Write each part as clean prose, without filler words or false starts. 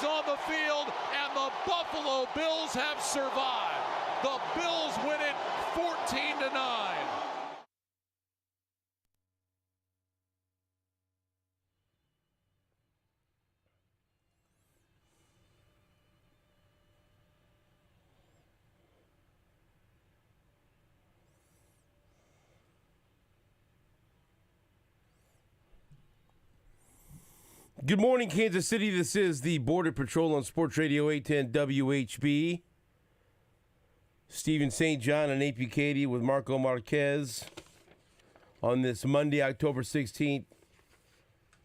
is on the field, and the Buffalo Bills have survived. The Bills win it 14-9. Good morning, Kansas City. This is the Border Patrol on Sports Radio 810 WHB. Stephen St. John and Nate Bukaty with Marco Marquez on this Monday, October 16th,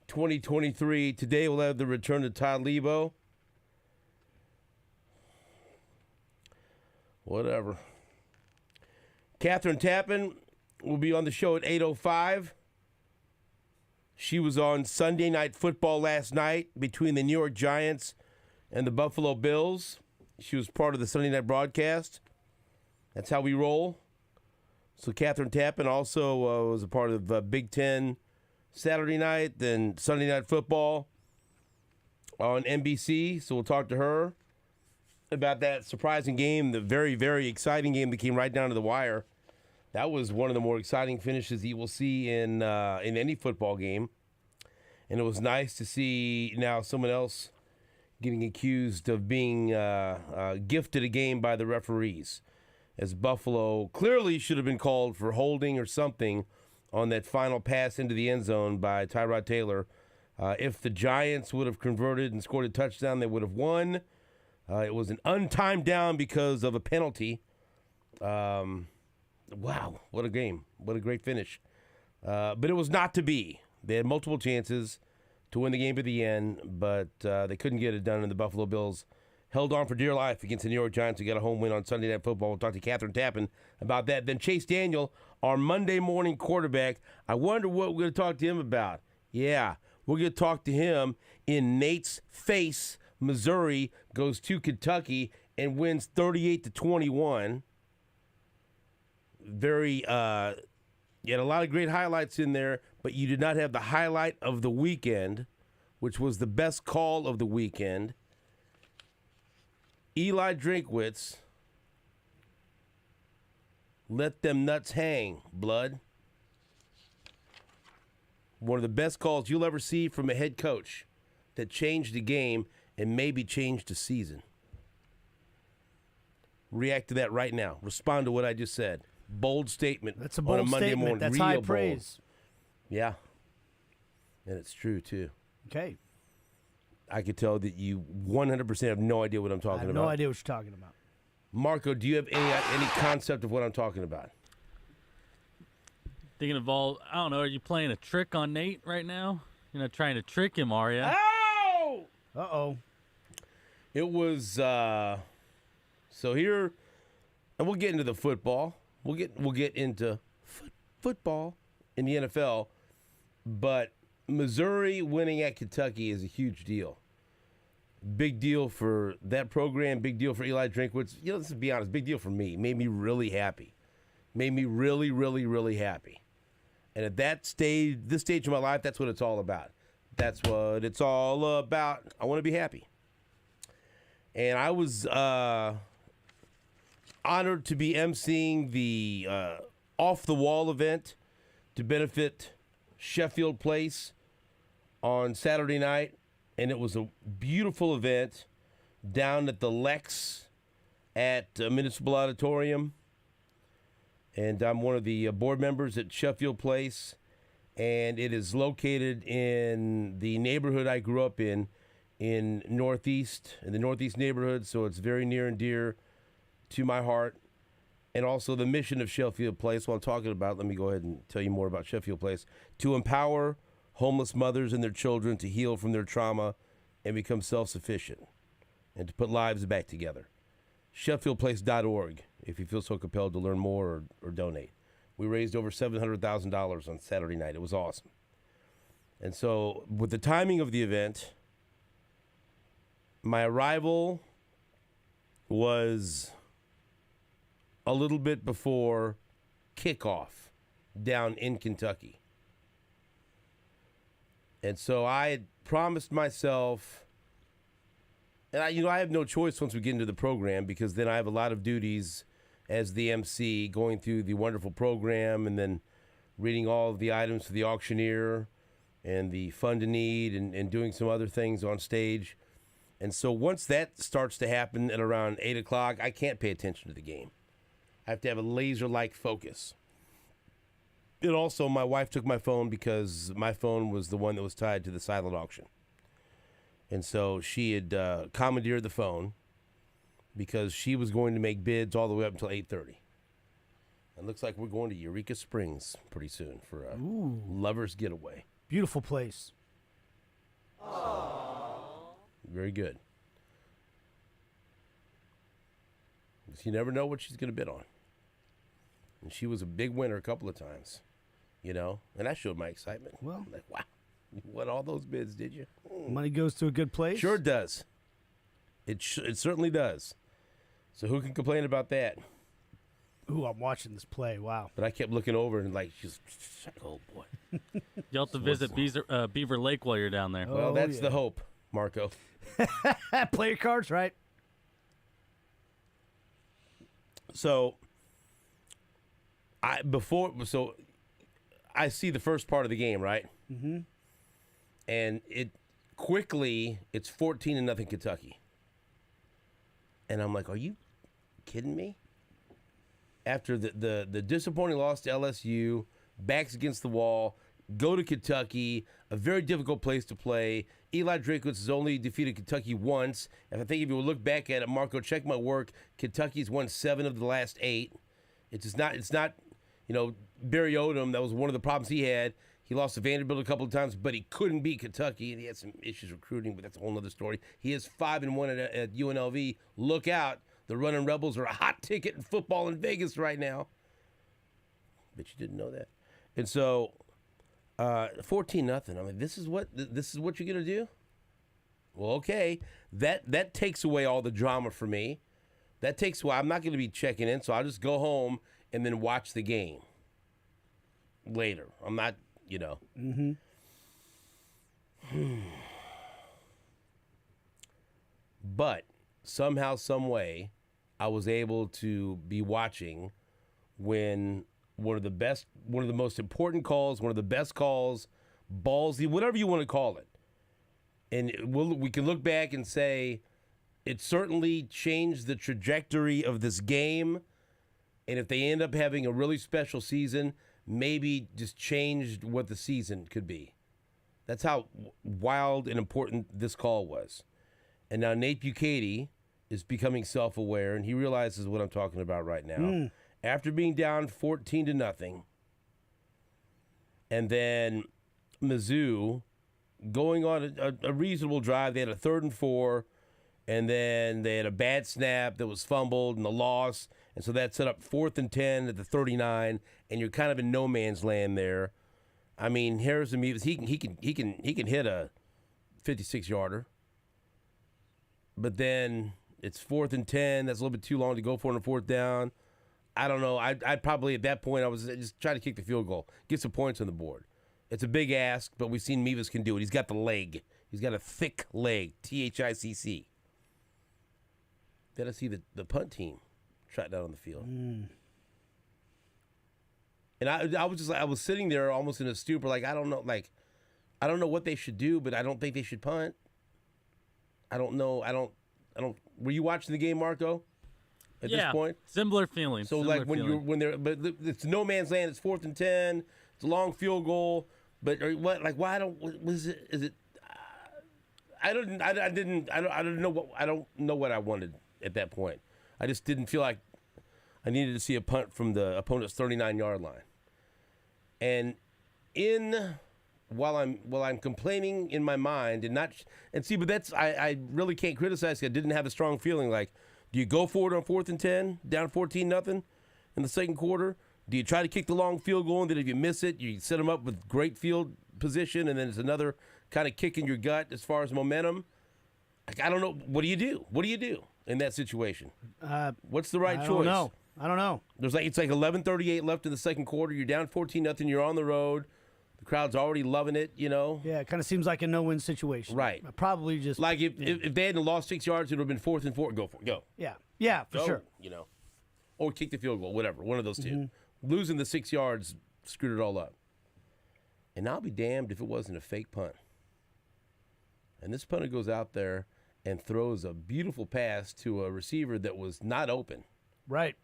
2023. Today we'll have the return to Todd Lebo. Whatever. Catherine Tappan will be on the show at 8:05. She was on Sunday Night Football last night between the New York Giants and the Buffalo Bills. She was part of the Sunday night broadcast. That's how we roll. So Catherine Tappan also was a part of Big Ten Saturday night, then Sunday Night Football on NBC. So we'll talk to her about that surprising game, the very, very exciting game that came right down to the wire. That was one of the more exciting finishes you will see in any football game. And it was nice to see now someone else getting accused of being gifted a game by the referees, as Buffalo clearly should have been called for holding or something on that final pass into the end zone by Tyrod Taylor. If the Giants would have converted and scored a touchdown, they would have won. It was an untimed down because of a penalty. Wow, what a game. What a great finish. But it was not to be. They had multiple chances to win the game at the end, but they couldn't get it done, and the Buffalo Bills held on for dear life against the New York Giants to get a home win on Sunday Night Football. We'll talk to Catherine Tappan about that. Then Chase Daniel, our Monday morning quarterback. I wonder what we're going to talk to him about. Yeah, we're going to talk to him in Nate's face. Missouri goes to Kentucky and wins 38-21. You had a lot of great highlights in there, but you did not have the highlight of the weekend, which was the best call of the weekend. Eli Drinkwitz let them nuts hang, blood. One of the best calls you'll ever see from a head coach that changed the game and maybe changed the season. React to that right now. Respond to what I just said. Bold statement. That's a bold on a Monday statement. Morning. That's Real high bold. praise. Yeah. And it's true, too. Okay. I could tell that you 100% have no idea what I'm talking I have about. no idea what you're talking about. Marco, do you have any concept of what I'm talking about? Thinking of all, I don't know, are you playing a trick on Nate right now? You're not trying to trick him, are you? Oh! Uh-oh. It was, so here, and we'll get into the football. We'll get into football in the NFL, but Missouri winning at Kentucky is a huge deal. Big deal for that program. Big deal for Eli Drinkwitz. You know, let's be honest. Big deal for me. Made me really happy. Made me really, really, really happy. And at this stage of my life, that's what it's all about. That's what it's all about. I want to be happy. And I was honored to be emceeing the off-the-wall event to benefit Sheffield Place on Saturday night. And it was a beautiful event down at the Lex at Municipal Auditorium. And I'm one of the board members at Sheffield Place. And it is located in the neighborhood I grew up in the Northeast neighborhood. So it's very near and dear to my heart. And also the mission of Sheffield Place, while I'm talking about, let me go ahead and tell you more about Sheffield Place. To empower homeless mothers and their children to heal from their trauma and become self-sufficient, and to put lives back together. SheffieldPlace.org if you feel so compelled to learn more or donate. We raised over $700,000 on Saturday night. It was awesome. And so with the timing of the event, my arrival was a little bit before kickoff down in Kentucky. And so I had promised myself And I have no choice once we get into the program because then I have a lot of duties as the MC going through the wonderful program and then reading all of the items for the auctioneer and the fund to need and doing some other things on stage. And so once that starts to happen at around 8 o'clock, I can't pay attention to the game. I have to have a laser-like focus. And also, my wife took my phone because my phone was the one that was tied to the silent auction. And so she had commandeered the phone because she was going to make bids all the way up until 8:30. It looks like we're going to Eureka Springs pretty soon for a lover's getaway. Beautiful place. Very good. You never know what she's going to bid on. And she was a big winner a couple of times, and I showed my excitement. Well, I'm like, wow, you won all those bids, did you? Money goes to a good place. Sure it does. It certainly does. So who can complain about that? Ooh, I'm watching this play. Wow. But I kept looking over and she's, oh boy. You'll have to visit Beaver Lake while you're down there. Well, that's the hope, Marco. Play your cards right. So I see the first part of the game, right? Mm-hmm. And it's 14-0 Kentucky. And I'm like, are you kidding me? After the disappointing loss to LSU, backs against the wall, go to Kentucky, a very difficult place to play. Eli Drakewitz has only defeated Kentucky once. And I think if you look back at it, Marco, check my work, Kentucky's won 7 of the last 8. It's not Barry Odom, that was one of the problems he had. He lost to Vanderbilt a couple of times, but he couldn't beat Kentucky, and he had some issues recruiting, but that's a whole other story. He is 5-1 at UNLV. Look out. The Running Rebels are a hot ticket in football in Vegas right now. Bet you didn't know that. And so, 14-0. I mean, this is what you're gonna do? Well, okay. That takes away all the drama for me. That takes away. I'm not gonna be checking in, so I'll just go home and then watch the game later. I'm not, Mm-hmm. But somehow, some way, I was able to be watching when one of the most important calls, one of the best calls, ballsy, whatever you want to call it. And we can look back and say it certainly changed the trajectory of this game. And if they end up having a really special season, maybe just changed what the season could be. That's how wild and important this call was. And now Nate Bukaty is becoming self-aware, and he realizes what I'm talking about right now. After being down 14-0, and then Mizzou going on a reasonable drive. They had a 3rd and 4, and then they had a bad snap that was fumbled and the loss, and so that set up 4th and 10 at the 39, and you're kind of in no man's land there. I mean, Harrison Mevis, he can hit a 56-yarder. But then it's 4th and 10. That's a little bit too long to go for on a 4th down. I don't know. I'd probably at that point I was just trying to kick the field goal, get some points on the board. It's a big ask, but we've seen Mevis can do it. He's got the leg. He's got a thick leg. THICC. Then I see the punt team trot down on the field. And I was sitting there almost in a stupor, I don't know what they should do, but I don't think they should punt. I don't know. I don't. Were you watching the game, Marco? At this point, similar feeling. So but it's no man's land. It's 4th and 10. It's a long field goal. But what? Why don't? Was it? Is it? I don't know what I wanted at that point. I just didn't feel like I needed to see a punt from the opponent's 39-yard line. And while I'm complaining in my mind but that's I really can't criticize. I didn't have a strong feeling. Do you go for it on 4th and 10, down 14-0 in the second quarter? Do you try to kick the long field goal, and then if you miss it, you set them up with great field position, and then it's another kind of kick in your gut as far as momentum? I don't know. What do you do? What do you do in that situation? What's the right choice? I don't know. It's like 11:38 left in the second quarter. You're down 14-0. You're on the road. The crowd's already loving it, you know. Yeah, it kind of seems like a no-win situation. Right. Probably just Like if they hadn't lost 6 yards, it would have been 4th and 4. Go for it. Go. Yeah, for Go, sure. You know. Or kick the field goal, whatever. One of those two. Losing the 6 yards screwed it all up. And I'll be damned if it wasn't a fake punt. And this punter goes out there and throws a beautiful pass to a receiver that was not open. Right.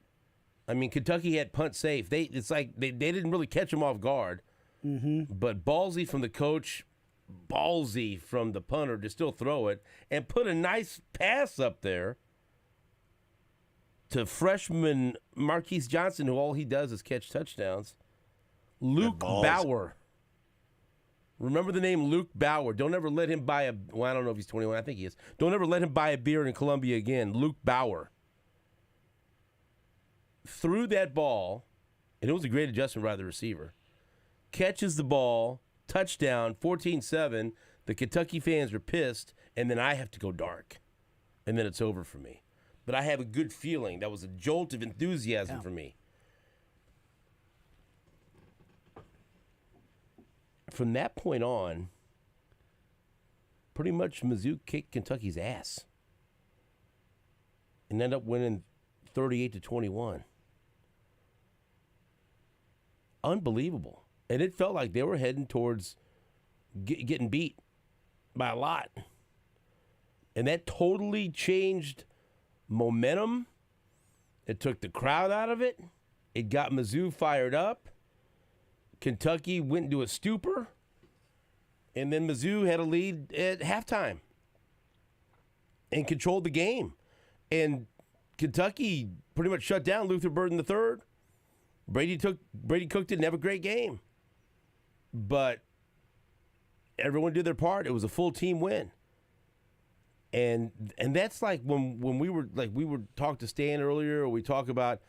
I mean, Kentucky had punt safe. It's like they didn't really catch him off guard. But ballsy from the coach, ballsy from the punter to still throw it and put a nice pass up there to freshman Marquise Johnson, who all he does is catch touchdowns. Luke Bauer. Remember the name Luke Bauer. Don't ever let him buy well, I don't know if he's 21. I think he is. Don't ever let him buy a beer in Columbia again. Luke Bauer. Threw that ball, and it was a great adjustment by the receiver. Catches the ball, touchdown, 14-7. The Kentucky fans are pissed, and then I have to go dark. And then it's over for me. But I have a good feeling. That was a jolt of enthusiasm for me. From that point on, pretty much Mizzou kicked Kentucky's ass and ended up winning 38-21. Unbelievable. And it felt like they were heading towards getting beat by a lot. And that totally changed momentum. It took the crowd out of it. It got Mizzou fired up. Kentucky went into a stupor. And then Mizzou had a lead at halftime and controlled the game. And Kentucky pretty much shut down Luther Burden III. Brady Cook didn't have a great game. But everyone did their part. It was a full team win. And that's like when we were talking to Stan earlier, or we talk about,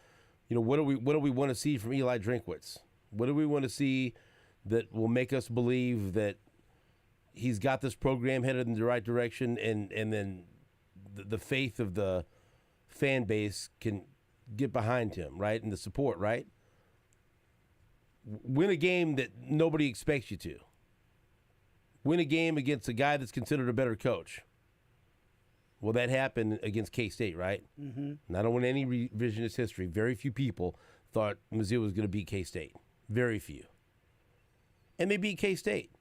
you know, what do we want to see from Eli Drinkwitz? What do we want to see that will make us believe that he's got this program headed in the right direction, and then the faith of the fan base can get behind him, right? And the support, right? Win a game that nobody expects you to. Win a game against a guy that's considered a better coach. Well, that happened against K-State, right? And I don't want any revisionist history. Very few people thought Mizzou was going to beat K-State. Very few. And they beat K-State.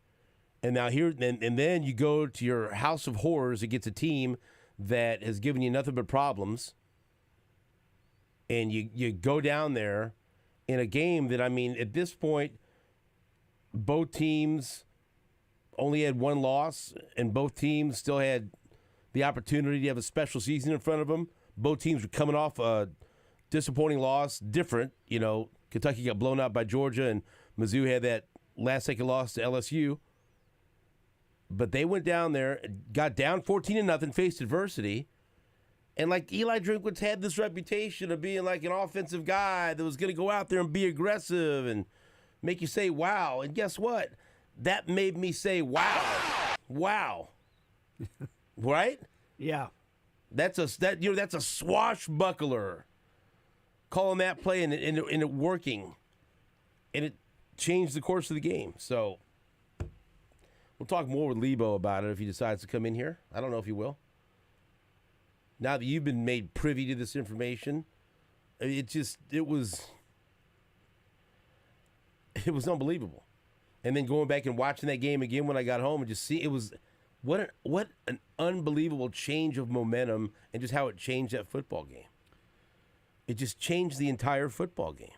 And now and then you go to your house of horrors against a team that has given you nothing but problems. And you go down there in a game that, I mean, at this point, both teams only had one loss, and both teams still had the opportunity to have a special season in front of them. Both teams were coming off a disappointing loss, different. You know, Kentucky got blown out by Georgia, and Mizzou had that last-second loss to LSU. But they went down there, got down 14-0, faced adversity. And like Eli Drinkwitz had this reputation of being like an offensive guy that was going to go out there and be aggressive and make you say, wow. And guess what? That made me say, wow. Wow. Right? Yeah. That's a swashbuckler. Calling that play and it working. And it changed the course of the game. So we'll talk more with Lebo about it if he decides to come in here. I don't know if he will. Now that you've been made privy to this information, it was unbelievable. And then going back and watching that game again when I got home and just see, it was what an unbelievable change of momentum, and just how it changed that football game. It just changed the entire football game.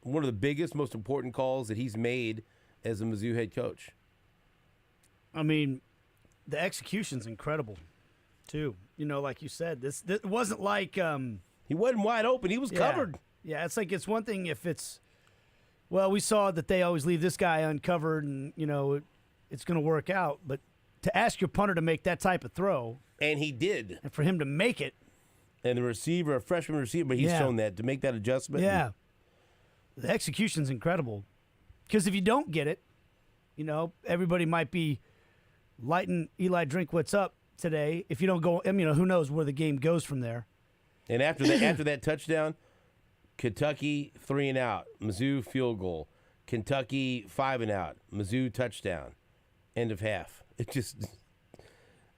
One of the biggest, most important calls that he's made as a Mizzou head coach. I mean, the execution's incredible, too. You know, like you said, this wasn't like he wasn't wide open. He was covered. Yeah, it's one thing if it's, well, we saw that they always leave this guy uncovered and, you know, it's going to work out. But to ask your punter to make that type of throw. And he did. And for him to make it. And the receiver, a freshman receiver, but he's shown that, to make that adjustment. Yeah. The execution's incredible. Because if you don't get it, you know, everybody might be lighting Eli Drinkwitz up today. If you don't go, I mean, who knows where the game goes from there. And after that touchdown, Kentucky 3 and out. Mizzou field goal. Kentucky 5 and out. Mizzou touchdown. End of half. It just,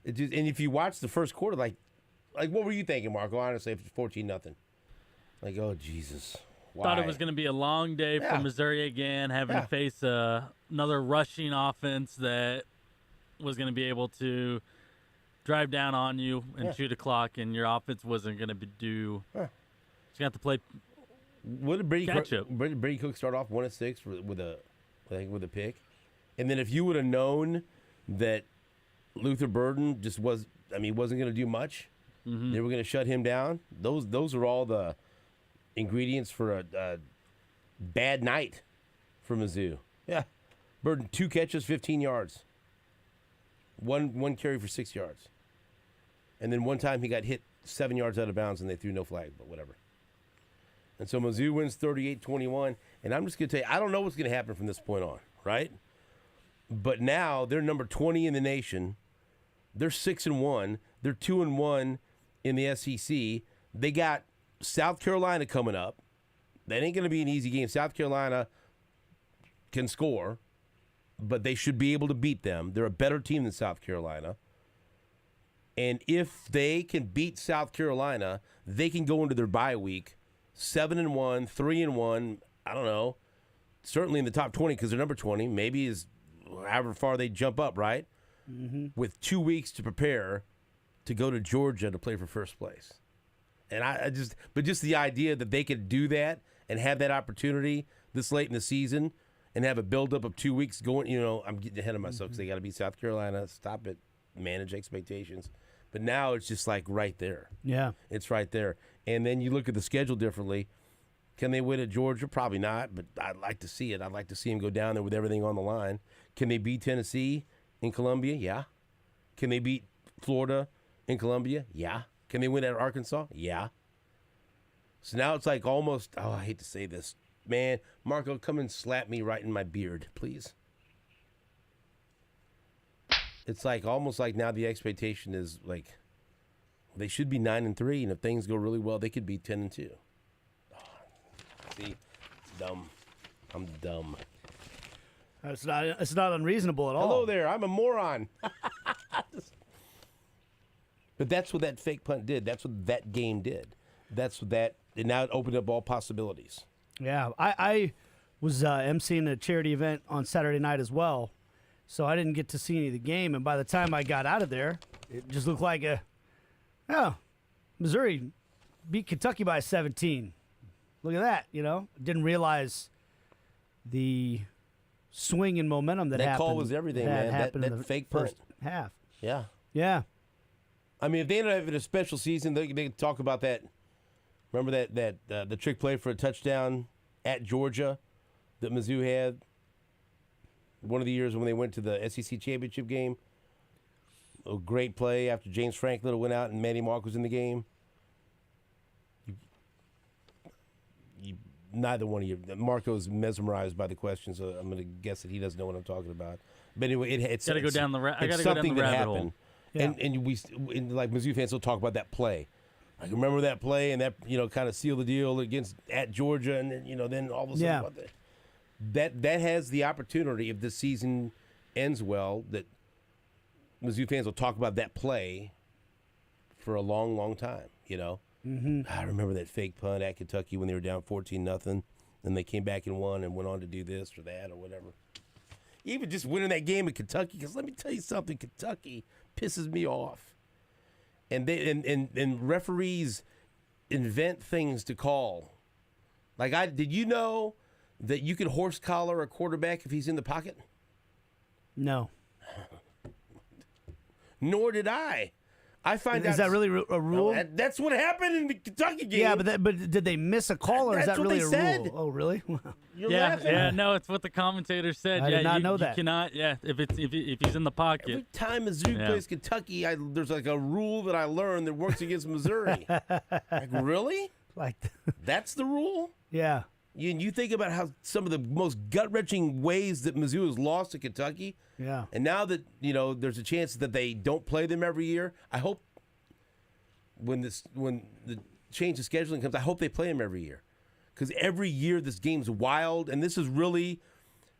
and if you watch the first quarter, like what were you thinking, Marco? Honestly, if it's 14-0, like, oh Jesus. Why? Thought it was going to be a long day for Missouri again, having to face another rushing offense that was going to be able to drive down on you and shoot a clock, and your offense wasn't going to do. You got to play. What did Brady catch up. Brady Cook start off 1-6 with a pick, and then if you would have known that Luther Burden wasn't going to do much, they were going to shut him down. Those are all the ingredients for a bad night for Mizzou. Yeah, Burden 2 catches, 15 yards. One carry for 6 yards, and then one time he got hit 7 yards out of bounds and they threw no flag, but whatever. And so Mizzou wins 38-21, and I'm just going to tell you, I don't know what's going to happen from this point on, right? But now they're number 20 in the nation. They're 6-1. They're 2-1 in the SEC. They got South Carolina coming up. That ain't going to be an easy game. South Carolina can score, but they should be able to beat them. They're a better team than South Carolina. And if they can beat South Carolina, they can go into their bye week 7-1, 3-1. I don't know. Certainly in the top 20 because they're number 20. Maybe is however far they jump up, right? Mm-hmm. With 2 weeks to prepare to go to Georgia to play for first place. And just the idea that they could do that and have that opportunity this late in the season and have a buildup of 2 weeks going, I'm getting ahead of myself because they got to beat South Carolina. Stop it. Manage expectations. But now it's just like right there. Yeah. It's right there. And then you look at the schedule differently. Can they win at Georgia? Probably not, but I'd like to see it. I'd like to see them go down there with everything on the line. Can they beat Tennessee in Columbia? Yeah. Can they beat Florida in Columbia? Yeah. Can they win at Arkansas? Yeah. So now it's like almost, I hate to say this. Man, Marco, come and slap me right in my beard, please. It's like almost like now the expectation is like they should be 9-3, and if things go really well, they could be 10-2. Oh, see, it's dumb. I'm dumb. It's not unreasonable at all. Hello there, I'm a moron. But that's what that fake punt did. That's what that game did. And now it opened up all possibilities. Yeah, I was emceeing a charity event on Saturday night as well, so I didn't get to see any of the game. And by the time I got out of there, it just looked like Missouri beat Kentucky by 17. Look at that, Didn't realize the swing in momentum that happened. That call was everything, man. That fake punt. First half. Yeah. Yeah. I mean, if they ended up having a special season, they could talk about that. Remember that the trick play for a touchdown at Georgia that Mizzou had? One of the years when they went to the SEC championship game. A great play after James Franklin went out and Manny Mark was in the game. Neither one of you. Marco's mesmerized by the question, so I'm going to guess that he doesn't know what I'm talking about. But anyway, it's got to go down the something that happened. Hole. Yeah. And like Mizzou fans will talk about that play. I can remember that play, and that kind of sealed the deal at Georgia, and then then all of a sudden, that has the opportunity if this season ends well that Mizzou fans will talk about that play for a long, long time. Mm-hmm. I remember that fake punt at Kentucky when they were down 14-0, and they came back and won and went on to do this or that or whatever. Even just winning that game at Kentucky, because let me tell you something, Kentucky pisses me off. And they and referees invent things to call. Did you know that you can horse collar a quarterback if he's in the pocket? No. Nor did I. I find out. Is that really a rule? That's what happened in the Kentucky game. Yeah, but did they miss a call, or is that really a rule? Oh, really? You're laughing. Yeah, no, it's what the commentator said. I did not know that. You cannot, if he's in the pocket. Every time Mizzou plays Kentucky, there's like a rule that I learned that works against Missouri. Really? That's the rule? Yeah. You think about how some of the most gut-wrenching ways that Mizzou has lost to Kentucky. Yeah. And now that, there's a chance that they don't play them every year, I hope when the change of scheduling comes, I hope they play them every year. Because every year this game's wild, and this is really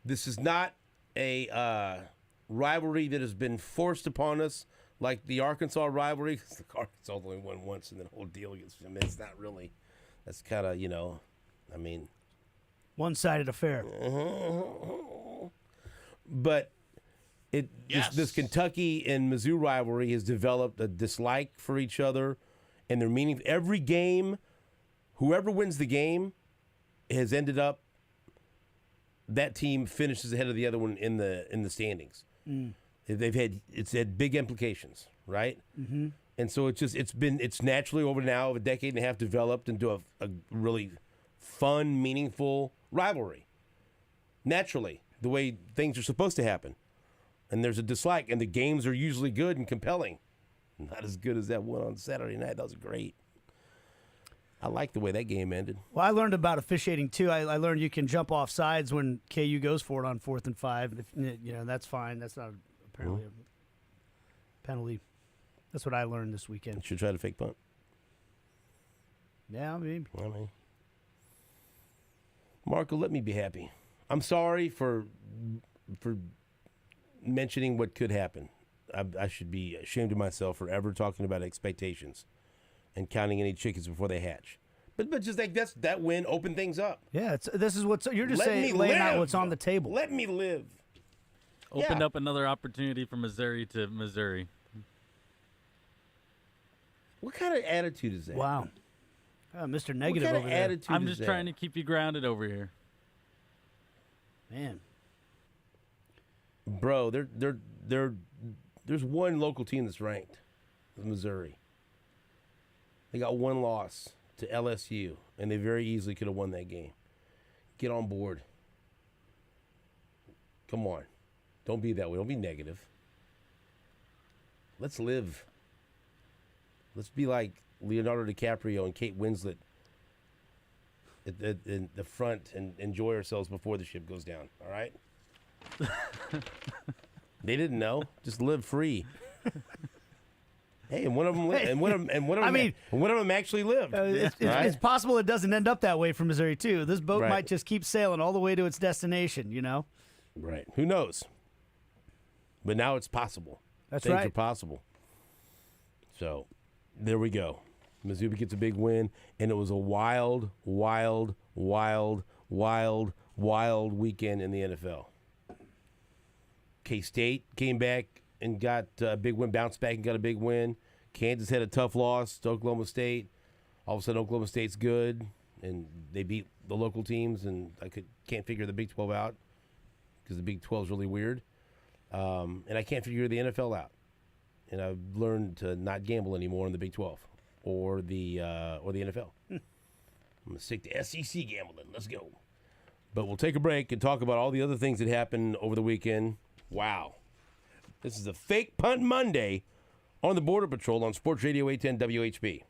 This is not a rivalry that has been forced upon us like the Arkansas rivalry. 'Cause the Arkansas only won once in the whole deal against them. It's not really. That's kind of, I mean. One-sided affair. But Yes. this Kentucky and Mizzou rivalry has developed a dislike for each other, and their meaning. Every game, whoever wins the game has ended up. That team finishes ahead of the other one in the standings. It's had big implications, right? Mm-hmm. And so it's naturally over now of a decade and a half developed into a really fun, meaningful rivalry. Naturally, the way things are supposed to happen. And there's a dislike, and the games are usually good and compelling. Not as good as that one on Saturday night. That was great. I like the way that game ended. Well, I learned about officiating too. I learned you can jump off sides when KU goes for it on 4th and 5. That's fine. That's not apparently a penalty. That's what I learned this weekend. You should try to fake punt. Yeah, maybe. I mean, Marco, let me be happy. I'm sorry for mentioning what could happen. I should be ashamed of myself for ever talking about expectations and counting any chickens before they hatch. But just like that win opened things up. Yeah, this is what's you're just Let me saying, laying out live. what's on the table. Let me live. Opened Yeah. up another opportunity for Missouri to Missouri. What kind of attitude is that? Wow, Mr. What Negative kind over of there. attitude I'm is just that? trying to keep you grounded over here. Man, Bro, there's one local team that's ranked, Missouri. They got one loss to LSU, and they very easily could have won that game. Get on board. Come on. Don't be that way. Don't be negative. Let's live. Let's be like Leonardo DiCaprio and Kate Winslet in the front and enjoy ourselves before the ship goes down. All right? They didn't know. Just live free. Hey, and one of them lived. And one of them actually lived. it's possible it doesn't end up that way for Missouri too. This boat Right. might just keep sailing all the way to its destination. Right. Who knows? But now it's possible. That's Things right. are possible. So, there we go. Mizzou gets a big win, and it was a wild, wild, wild, wild, wild weekend in the NFL. K-State came back and got a big win, bounced back and got a big win. Kansas had a tough loss to Oklahoma State. All of a sudden, Oklahoma State's good, and they beat the local teams, and can't figure the Big 12 out because the Big 12 is really weird. And I can't figure the NFL out. And I've learned to not gamble anymore in the Big 12 or the NFL. I'm going to stick to SEC gambling. Let's go. But we'll take a break and talk about all the other things that happened over the weekend. Wow. This is a Fake Punt Monday on the Border Patrol on Sports Radio 810 WHB.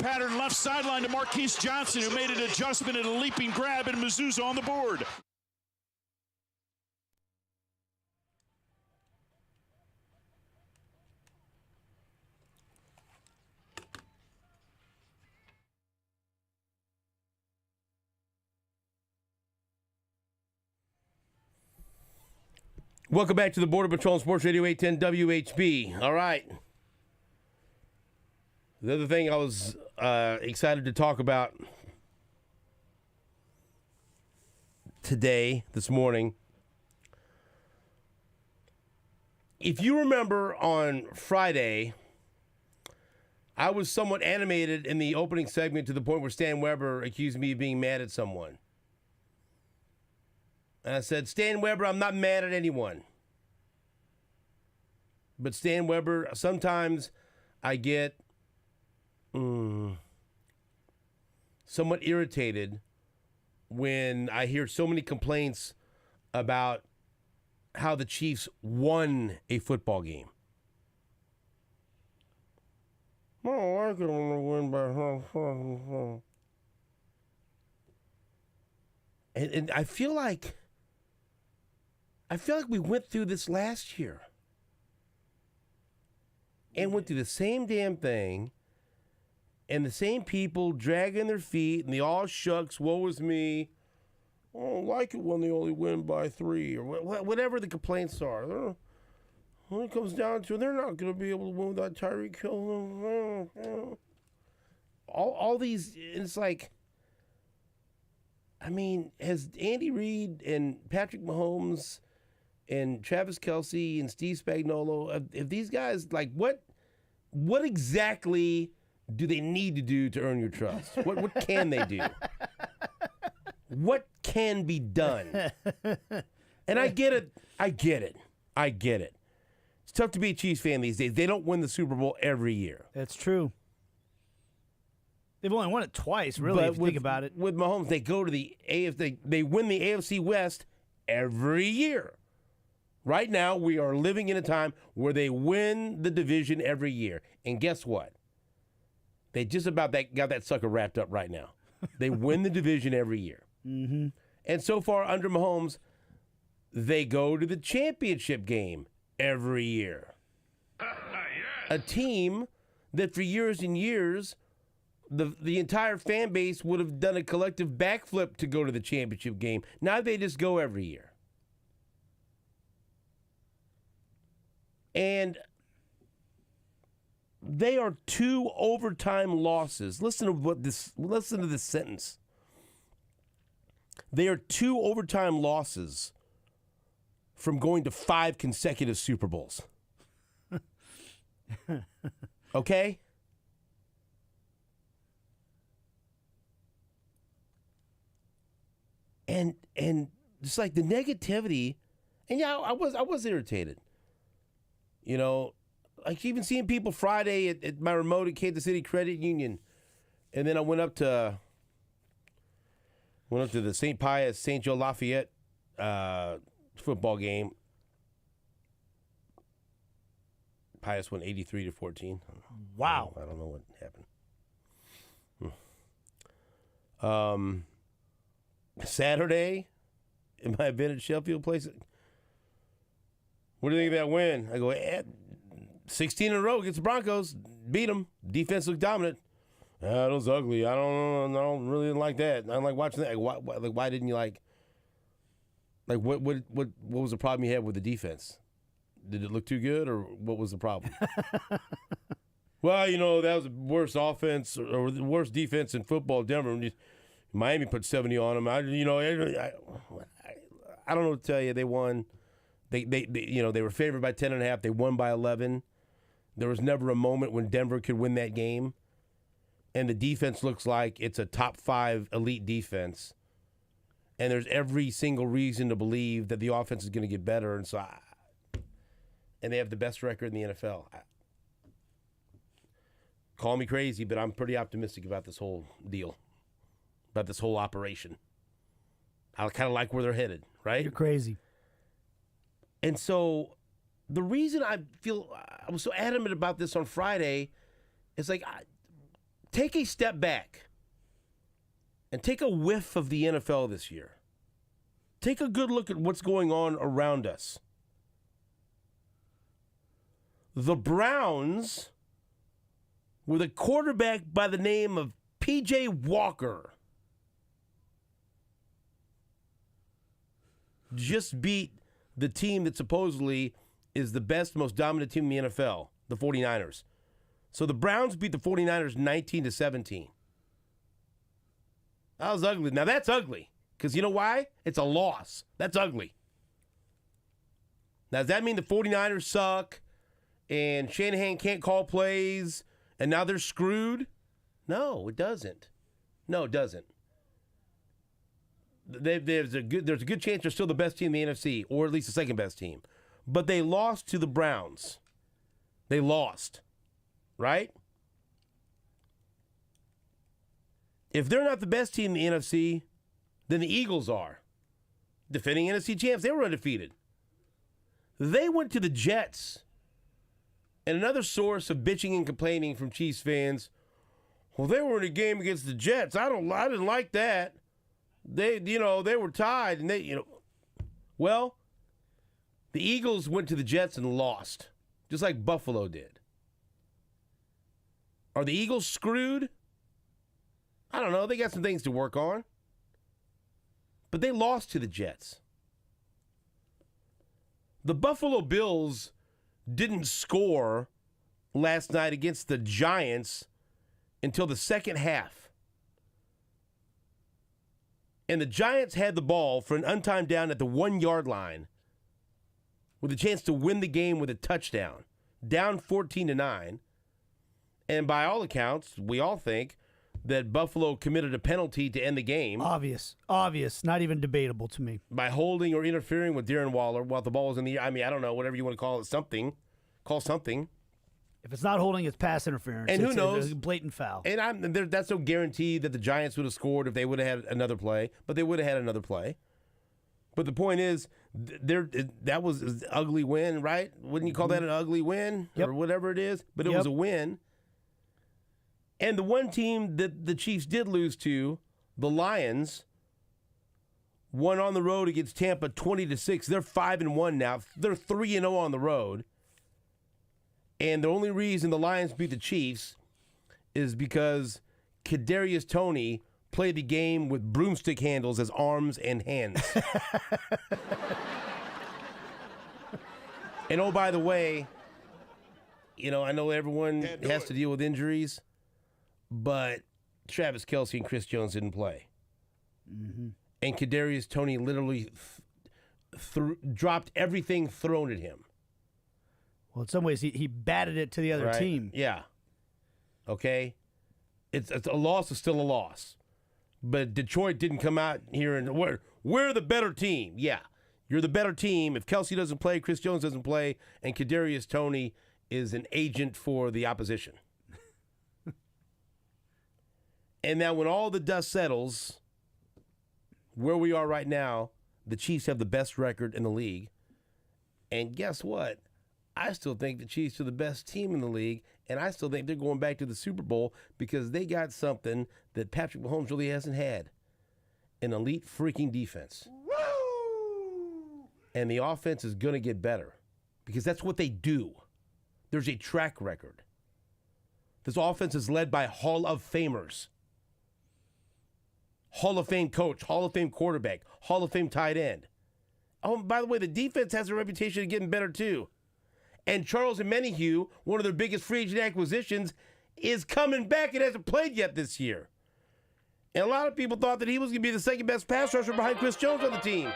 pattern left sideline to Marquise Johnson, who made an adjustment and a leaping grab, and Mizzou's on the board. Welcome back to the Border Patrol Sports Radio 810 WHB. All right. The other thing I was excited to talk about this morning. If you remember on Friday, I was somewhat animated in the opening segment to the point where Stan Weber accused me of being mad at someone. And I said, Stan Weber, I'm not mad at anyone. But Stan Weber, sometimes I get somewhat irritated when I hear so many complaints about how the Chiefs won a football game. I don't like it when they win by and I feel like we went through this last year. And went through the same damn thing. And the same people dragging their feet and the all shucks, woe is me. I don't like it when they only win by 3 or whatever the complaints are. When it comes down to it, they're not going to be able to win without Tyreek Hill. All these, it's like, I mean, has Andy Reid and Patrick Mahomes and Travis Kelce and Steve Spagnuolo, if these guys, like, what exactly do they need to do to earn your trust? What can they do? What can be done? And I get it. It's tough to be a Chiefs fan these days. They don't win the Super Bowl every year. That's true. They've only won it twice, really, if you think about it. With Mahomes, they go to the AFC. They win the AFC West every year. Right now, we are living in a time where they win the division every year. And guess what? They just about got that sucker wrapped up right now. They win the division every year. Mm-hmm. And so far, under Mahomes, they go to the championship game every year. A team that for years and years, the entire fan base would have done a collective backflip to go to the championship game. Now they just go every year. And they are 2 overtime losses. Listen to this sentence. They are 2 overtime losses from going to 5 consecutive Super Bowls. Okay? And just like the negativity, and yeah, I was irritated. You know, like even seeing people Friday at my remote at Kansas City Credit Union, and then I went up to the St. Pius St. Joe Lafayette football game. Pius won 83-14. Wow! I don't know what happened. Saturday, in my event at Sheffield Place. What do you think of that win? I go, 16 in a row against the Broncos. Beat them. Defense looked dominant. That was ugly. I don't really like that. I don't like watching that. Why didn't you like what was the problem you had with the defense? Did it look too good, or what was the problem? Well, that was the worst offense or the worst defense in football. Denver, Miami put 70 on them. I don't know what to tell you. They won. They were favored by 10.5. They won by 11. There was never a moment when Denver could win that game. And the defense looks like it's a top 5 elite defense. And there's every single reason to believe that the offense is going to get better. And and they have the best record in the NFL. Call me crazy, but I'm pretty optimistic about this whole deal, about this whole operation. I kind of like where they're headed, right? You're crazy. And so the reason I was so adamant about this on Friday is like take a step back and take a whiff of the NFL this year. Take a good look at what's going on around us. The Browns, with a quarterback by the name of P.J. Walker, just beat the team that supposedly is the best, most dominant team in the NFL, the 49ers. So the Browns beat the 49ers 19-17. That was ugly. Now that's ugly. Because you know why? It's a loss. That's ugly. Now, does that mean the 49ers suck and Shanahan can't call plays and now they're screwed? No, it doesn't. No, it doesn't. There's a good chance they're still the best team in the NFC, or at least the second best team. But they lost to the Browns. They lost. Right? If they're not the best team in the NFC, then the Eagles are. Defending NFC champs, they were undefeated. They went to the Jets. And another source of bitching and complaining from Chiefs fans, well, they were in a game against the Jets. I didn't like that. They were tied and well, the Eagles went to the Jets and lost, just like Buffalo did. Are the Eagles screwed? I don't know. They got some things to work on. But they lost to the Jets. The Buffalo Bills didn't score last night against the Giants until the second half. And the Giants had the ball for an untimed down at the 1-yard line with a chance to win the game with a touchdown, down 14-9. And by all accounts, we all think that Buffalo committed a penalty to end the game. Obvious. Not even debatable to me. By holding or interfering with Darren Waller while the ball was in the air. I mean, I don't know, whatever you want to call it, something. Call something. If it's not holding, it's pass interference. And who knows? It's a blatant foul. And that's no guarantee that the Giants would have scored if they would have had another play, but they would have had another play. But the point is, that was an ugly win, right? Wouldn't you call that an ugly win? Yep. Or whatever it is? But it was a win. And the one team that the Chiefs did lose to, the Lions, won on the road against Tampa 20-6. They're 5-1 now. They're 3-0 on the road. And the only reason the Lions beat the Chiefs is because Kadarius Toney played the game with broomstick handles as arms and hands. And oh, by the way, I know everyone has to deal with injuries, but Travis Kelce and Chris Jones didn't play. Mm-hmm. And Kadarius Toney literally dropped everything thrown at him. Well, in some ways, he batted it to the other team. Yeah. Okay? It's a loss is still a loss. But Detroit didn't come out here and we're the better team. Yeah. You're the better team. If Kelce doesn't play, Chris Jones doesn't play, and Kadarius Toney is an agent for the opposition. And now when all the dust settles, where we are right now, the Chiefs have the best record in the league. And guess what? I still think the Chiefs are the best team in the league, and I still think they're going back to the Super Bowl because they got something that Patrick Mahomes really hasn't had. An elite freaking defense. Woo! And the offense is going to get better because that's what they do. There's a track record. This offense is led by Hall of Famers. Hall of Fame coach, Hall of Fame quarterback, Hall of Fame tight end. Oh, by the way, the defense has a reputation of getting better too. And Charles Omenihu, one of their biggest free agent acquisitions, is coming back and hasn't played yet this year. And a lot of people thought that he was going to be the second best pass rusher behind Chris Jones on the team.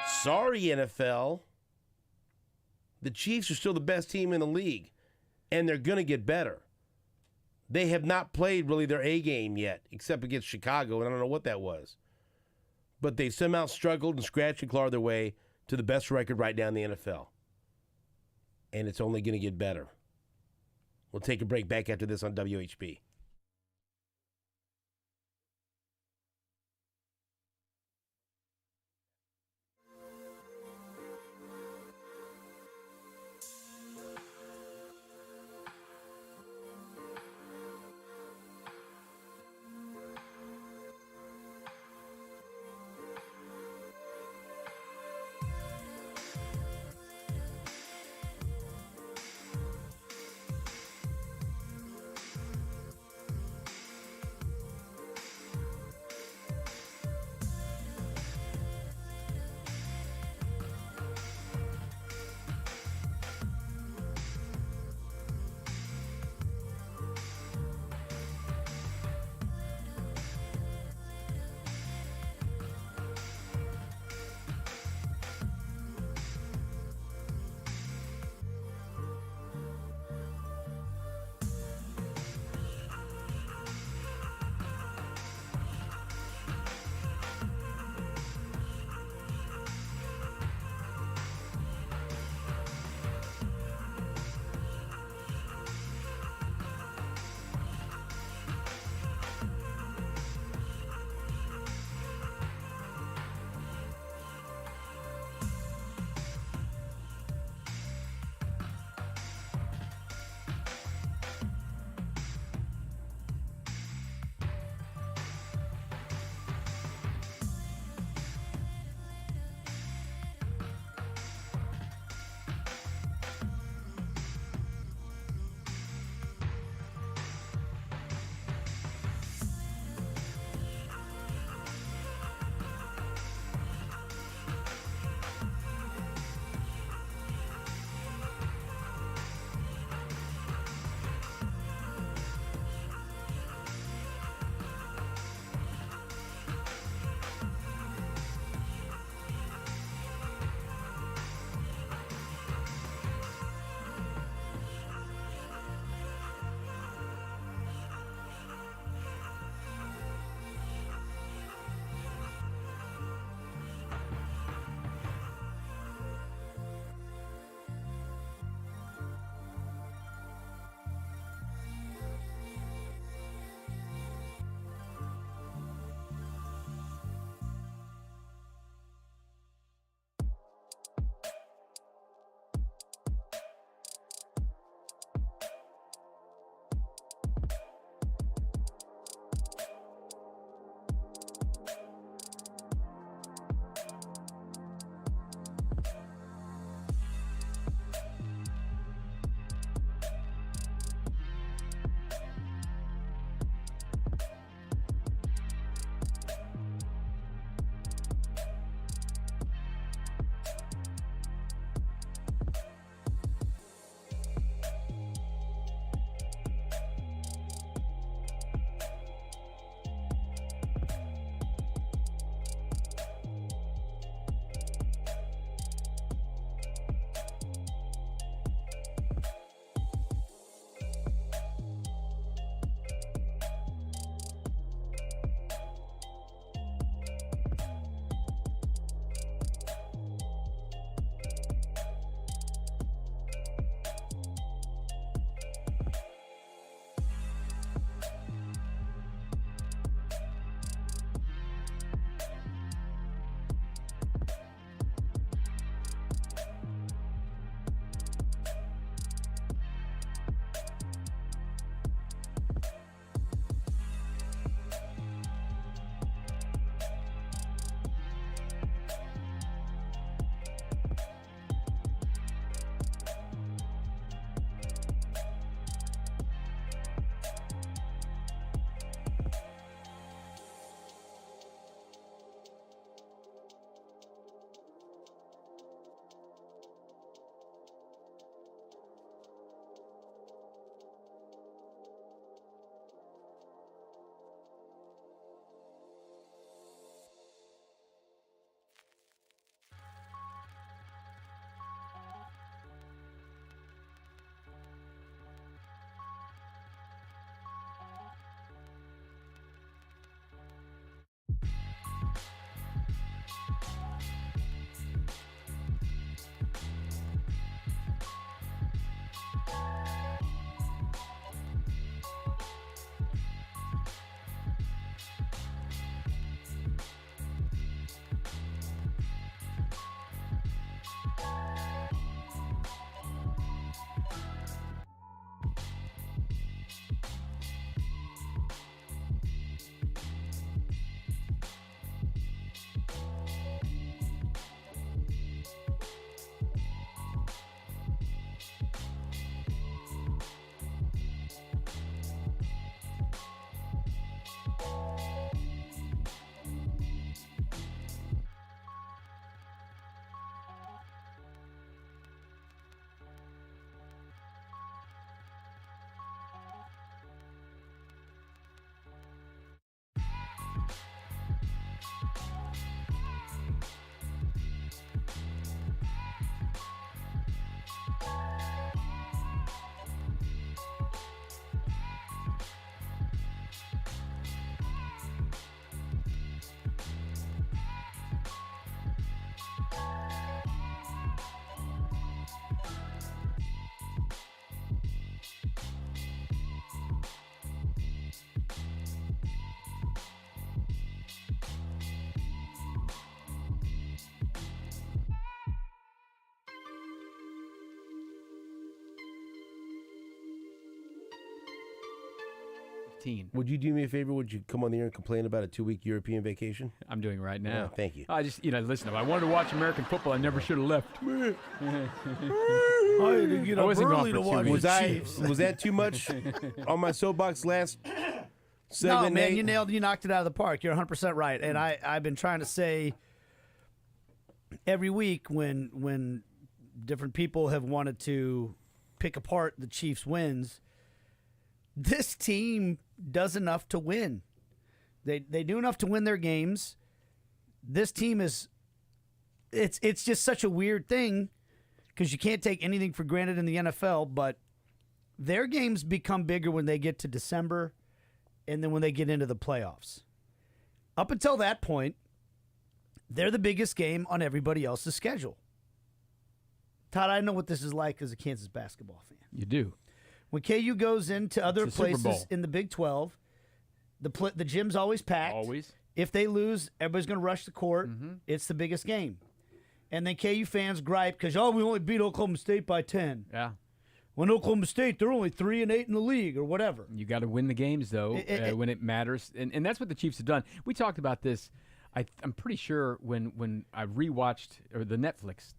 Sorry, NFL. The Chiefs are still the best team in the league, and they're going to get better. They have not played really their A game yet, except against Chicago, and I don't know what that was. But they somehow struggled and scratched and clawed their way to the best record right now in the NFL. And it's only going to get better. We'll take a break back after this on WHB. 15. Would you do me a favor? Would you come on the air and complain about a 2-week European vacation? I'm doing it right now. Yeah, thank you. I just, listen, if I wanted to watch American football, I never should have left. I had to get I up wasn't gone early for to 2 watch weeks. the Chiefs. Was that too much on my soapbox last No, segment? man, Nate? you knocked it out of the park. You're 100% right. And I've been trying to say every week when different people have wanted to pick apart the Chiefs' wins, this team does enough to win. They do enough to win their games. This team is it's just such a weird thing because you can't take anything for granted in the NFL, but their games become bigger when they get to December and then when they get into the playoffs. Up until that point, they're the biggest game on everybody else's schedule. Todd, I know what this is like as a Kansas basketball fan. You do. When KU goes into other It's the Super places Bowl. in the Big 12, the gym's always packed. Always. If they lose, everybody's going to rush the court. It's the biggest game. And then KU fans gripe because, we only beat Oklahoma State by 10. Yeah. When Oklahoma State, they're only 3-8 in the league or whatever. You got to win the games, though, when it matters. And that's what the Chiefs have done. We talked about this, I'm pretty sure, when I rewatched the Netflix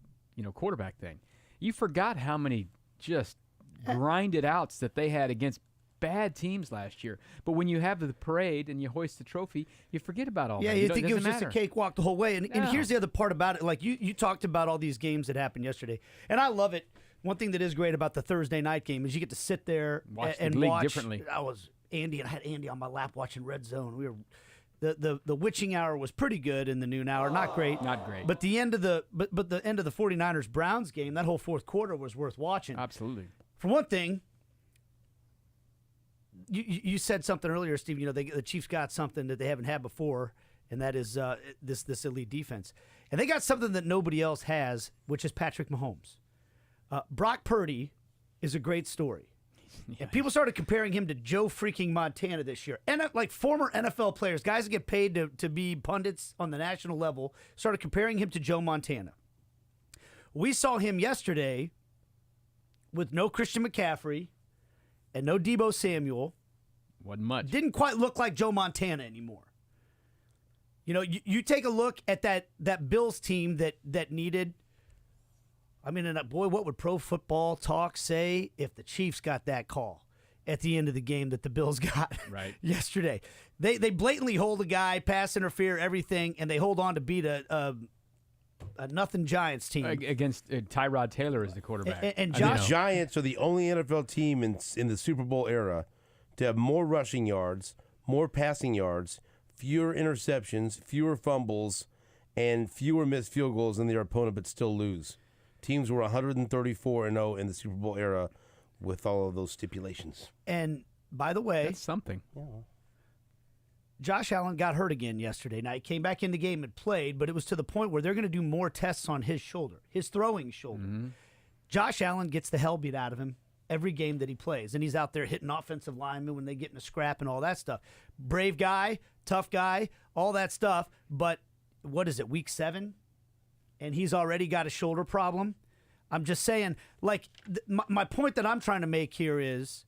quarterback thing. You forgot how many just grinded outs that they had against bad teams last year. But when you have the parade and you hoist the trophy, you forget about all that. You think it was doesn't just a matter. cakewalk the whole way. And here's the other part about it. Like you talked about all these games that happened yesterday. And I love it. One thing that is great about the Thursday night game is you get to sit there and the league watch. differently. I had Andy on my lap watching Red Zone. We were the witching hour was pretty good in the noon hour. Not great. Not great. But the end of the 49ers Browns game, that whole fourth quarter was worth watching. Absolutely. For one thing, you said something earlier, Steve. The Chiefs got something that they haven't had before, and that is this elite defense. And they got something that nobody else has, which is Patrick Mahomes. Brock Purdy is a great story. And people started comparing him to Joe freaking Montana this year. And like former NFL players, guys that get paid to be pundits on the national level, started comparing him to Joe Montana. We saw him yesterday with no Christian McCaffrey and no Deebo Samuel. Wasn't much. Didn't quite look like Joe Montana anymore. You take a look at that Bills team that needed. I mean, and boy, what would Pro Football Talk say if the Chiefs got that call at the end of the game that the Bills got yesterday? They blatantly hold a guy, pass interfere, everything, and they hold on to beat a nothing Giants team. Against Tyrod Taylor as the quarterback. And The Josh, Giants are the only NFL team in the Super Bowl era to have more rushing yards, more passing yards, fewer interceptions, fewer fumbles, and fewer missed field goals than their opponent, but still lose. Teams were 134-0 in the Super Bowl era with all of those stipulations. and by the way, That's something. Josh Allen got hurt again yesterday night. Came back in the game and played, but it was to the point where they're going to do more tests on his shoulder, his throwing shoulder. Josh Allen gets the hell beat out of him every game that he plays, and he's out there hitting offensive linemen when they get in a scrap and all that stuff. Brave guy, tough guy, all that stuff. But what is it, week 7? And he's already got a shoulder problem. I'm just saying, like, my point that I'm trying to make here is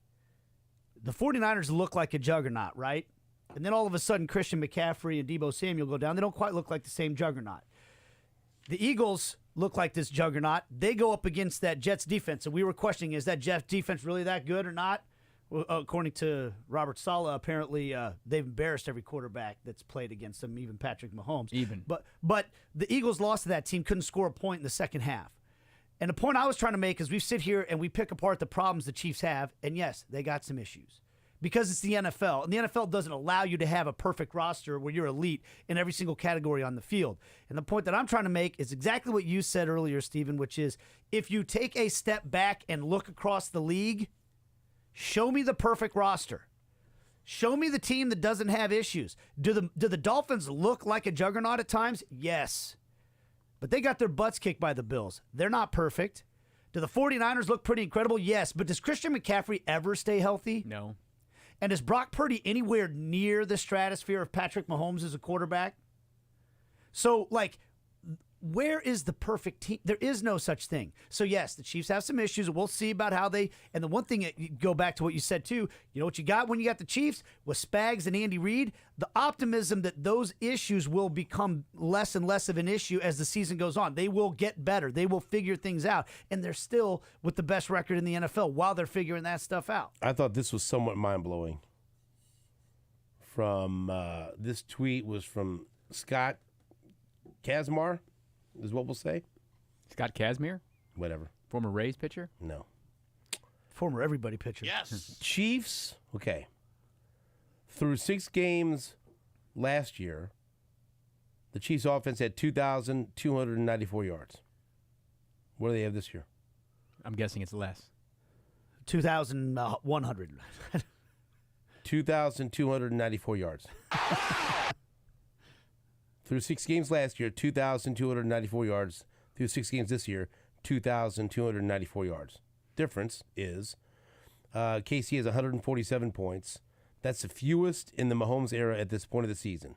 the 49ers look like a juggernaut, right? And then all of a sudden, Christian McCaffrey and Deebo Samuel go down. They don't quite look like the same juggernaut. The Eagles look like this juggernaut. They go up against that Jets defense. And we were questioning, is that Jets defense really that good or not? Well, according to Robert Saleh, apparently they've embarrassed every quarterback that's played against them, even Patrick Mahomes. But the Eagles lost to that team, couldn't score a point in the second half. And the point I was trying to make is we sit here and we pick apart the problems the Chiefs have, and yes, they got some issues. Because it's the NFL, and the NFL doesn't allow you to have a perfect roster where you're elite in every single category on the field. And the point that I'm trying to make is exactly what you said earlier, Stephen, which is if you take a step back and look across the league, show me the perfect roster. Show me the team that doesn't have issues. Do the Dolphins look like a juggernaut at times? Yes. But they got their butts kicked by the Bills. They're not perfect. Do the 49ers look pretty incredible? Yes. But does Christian McCaffrey ever stay healthy? No. And is Brock Purdy anywhere near the stratosphere of Patrick Mahomes as a quarterback? So, like, where is the perfect team? There is no such thing. So, yes, the Chiefs have some issues. We'll see about how they – and the one thing, you go back to what you said, too. You know what you got when you got the Chiefs? With Spags and Andy Reid, the optimism that those issues will become less and less of an issue as the season goes on. They will get better. They will figure things out. And they're still with the best record in the NFL while they're figuring that stuff out. I thought this was somewhat mind-blowing. This tweet was from Scott Kazmar, is what we'll say. Scott Kazmir? Whatever. Former Rays pitcher? No. Former everybody pitcher. Yes. Chiefs, okay. Through 6 games last year, the Chiefs offense had 2,294 yards. What do they have this year? I'm guessing it's less. 2,100. 2,294 yards. Through 6 games last year, 2,294 yards. Through 6 games this year, 2,294 yards. Difference is KC has 147 points. That's the fewest in the Mahomes era at this point of the season.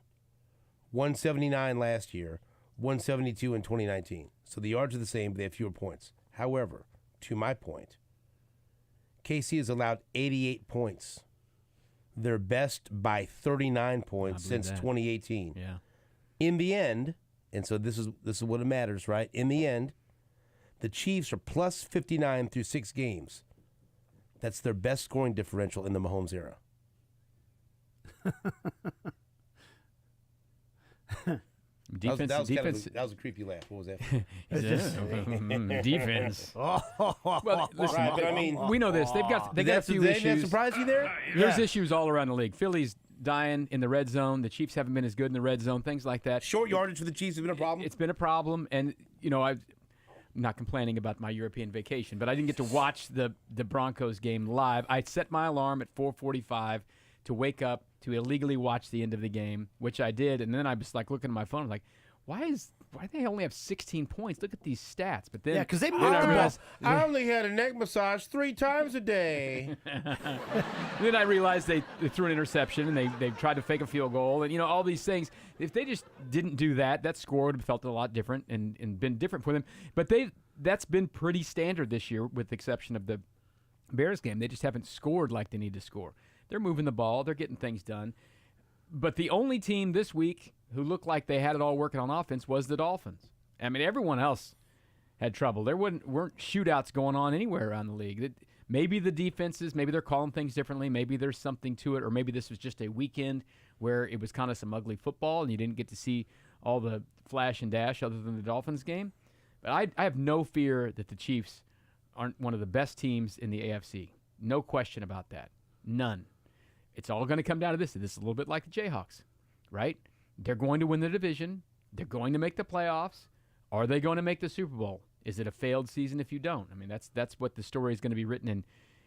179 last year, 172 in 2019. So the yards are the same, but they have fewer points. However, to my point, KC has allowed 88 points. Their best by 39 points since 2018. Yeah. In the end, and so this is what it matters, right? In the end, the Chiefs are plus 59 through 6 games. That's their best scoring differential in the Mahomes era. Defense. That was a creepy laugh. What was that? Defense. Well, listen, Right, but I mean, we know this. They got a few Did that issues. surprise you there? There's issues all around the league. Philly's dying in the red zone. The Chiefs haven't been as good in the red zone. Things like that. Short yardage for the Chiefs has been a problem. It's been a problem, and I'm not complaining about my European vacation, but I didn't get to watch the Broncos game live. I set my alarm at 4:45 to wake up to illegally watch the end of the game, which I did, and then I was like looking at my phone, I'm like, why do they only have 16 points? Look at these stats. But then, because they moved then the I ball. realized, I only had a neck massage 3 times a day. then I realized they threw an interception and they tried to fake a field goal and all these things. If they just didn't do that score would have felt a lot different and been different for them. But that's been pretty standard this year, with the exception of the Bears game. They just haven't scored like they need to score. They're moving the ball. They're getting things done. But the only team this week who looked like they had it all working on offense was the Dolphins. I mean, everyone else had trouble. There weren't shootouts going on anywhere around the league. Maybe the defenses, maybe they're calling things differently. Maybe there's something to it, or maybe this was just a weekend where it was kind of some ugly football and you didn't get to see all the flash and dash other than the Dolphins game. But I have no fear that the Chiefs aren't one of the best teams in the AFC. No question about that. None. It's all going to come down to this. This is a little bit like the Jayhawks, right? They're going to win the division. They're going to make the playoffs. Are they going to make the Super Bowl? Is it a failed season if you don't? I mean, that's what the story is going to be written in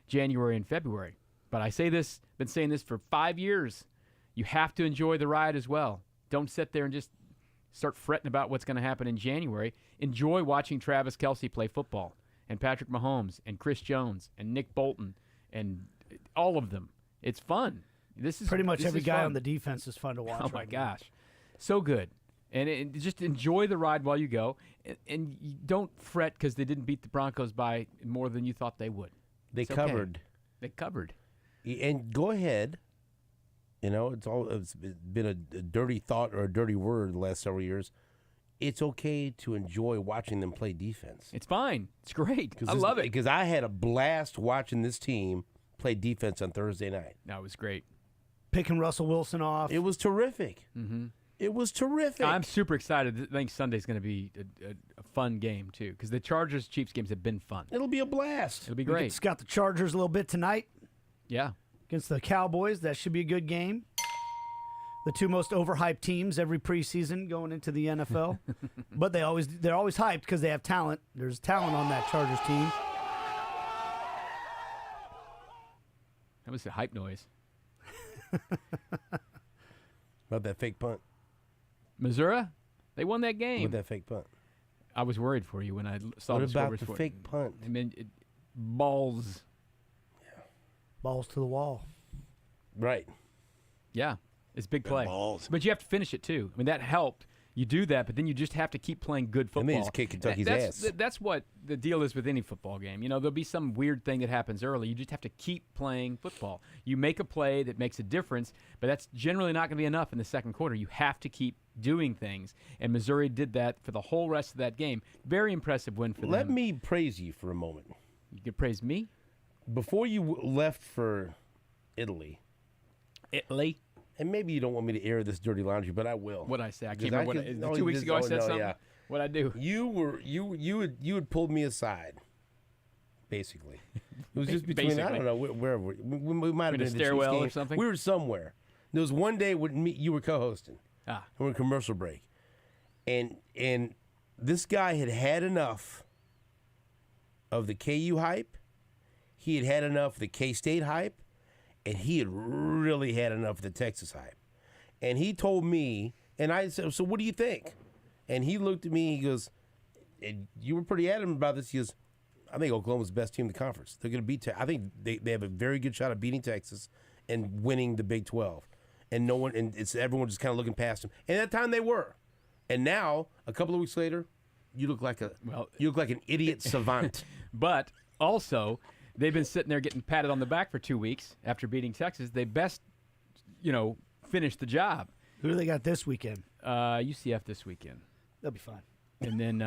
January and February. But I say this, been saying this for 5 years. You have to enjoy the ride as well. Don't sit there and just start fretting about what's going to happen in January. Enjoy watching Travis Kelce play football, and Patrick Mahomes, and Chris Jones, and Nick Bolton, and all of them. It's fun. This is pretty much this every is guy fun. on the defense is fun to watch. Oh my gosh, so good. And just enjoy the ride while you go, and you don't fret because they didn't beat the Broncos by more than you thought they would. They It's covered. Okay. They covered. And go ahead. It's been a dirty thought or a dirty word the last several years. It's okay to enjoy watching them play defense. It's fine. It's great. I love it. Because I had a blast watching this team play defense on Thursday night. No, it was great. Picking Russell Wilson off. It was terrific. Mm-hmm. It was terrific. I'm super excited. I think Sunday's going to be a fun game, too, because the Chargers-Chiefs games have been fun. It'll be a blast. It'll be We great. get to scout the Chargers a little bit tonight Yeah. against the Cowboys. That should be a good game. The two most overhyped teams every preseason going into the NFL. But they're always hyped because they have talent. There's talent on that Chargers team. That was a hype noise. About that fake punt. Missouri, they won that game. With that fake punt. I was worried for you when I saw What the about scoreboard the for it. fake punt? I mean, balls. Balls to the wall. Right. Yeah, it's big play. balls. But you have to finish it too. I mean, that helped. You do that, but then you just have to keep playing good football. And they just kick Kentucky's that's, ass. That's what the deal is with any football game. There'll be some weird thing that happens early. You just have to keep playing football. You make a play that makes a difference, but that's generally not going to be enough in the second quarter. You have to keep doing things, and Missouri did that for the whole rest of that game. Very impressive win for them. Let me praise you for a moment. You can praise me? Before you left for Italy, and maybe you don't want me to air this dirty laundry, but I will. What'd I say? I can't remember. 2 weeks ago I said something? Yeah. What'd I do? You had pulled me aside, basically. It was just between, I don't know, where we might have been a at the stairwell Chiefs or game. something? We were somewhere. There was one day when you were co-hosting. We're in commercial break. And this guy had enough of the KU hype. He had enough of the K-State hype. And he had really had enough of the Texas hype. And he told me, and I said, so what do you think? And he looked at me, he goes, you were pretty adamant about this. He goes, I think Oklahoma's the best team in the conference. They're going to beat Texas. I think they have a very good shot of beating Texas and winning the Big 12. And everyone just kind of looking past them. And at that time they were. And now, a couple of weeks later, you look like an idiot savant. But also, they've been sitting there getting patted on the back for 2 weeks after beating Texas. They best, finish the job. Who do they got this weekend? UCF this weekend. They'll be fine. And then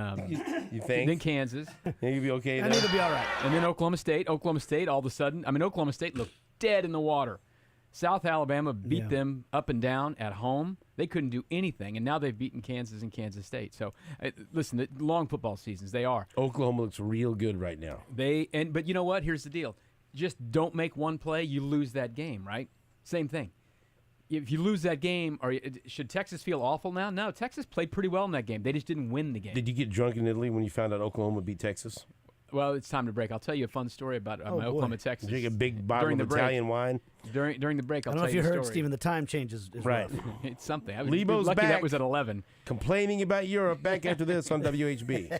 you think? Then Kansas. Think you'll be okay. I think they'll be all right. And then Oklahoma State. Oklahoma State, all of a sudden, Oklahoma State looked dead in the water. South Alabama beat them up and down at home. They couldn't do anything, and now they've beaten Kansas and Kansas State. So, listen, the long football seasons, they are. Oklahoma looks real good right now. But you know what? Here's the deal. Just don't make one play, you lose that game, right? Same thing. If you lose that game, should Texas feel awful now? No, Texas played pretty well in that game. They just didn't win the game. Did you get drunk in Italy when you found out Oklahoma beat Texas? Well, it's time to break. I'll tell you a fun story about my Oklahoma, Texas. Drink a big bottle of Italian wine. During the break, I'll I don't tell know if you a heard, story. Stephen, the time changes. Right. It's something. I was Lebo's lucky back. that was at 11. Complaining about Europe. Back after this on WHB.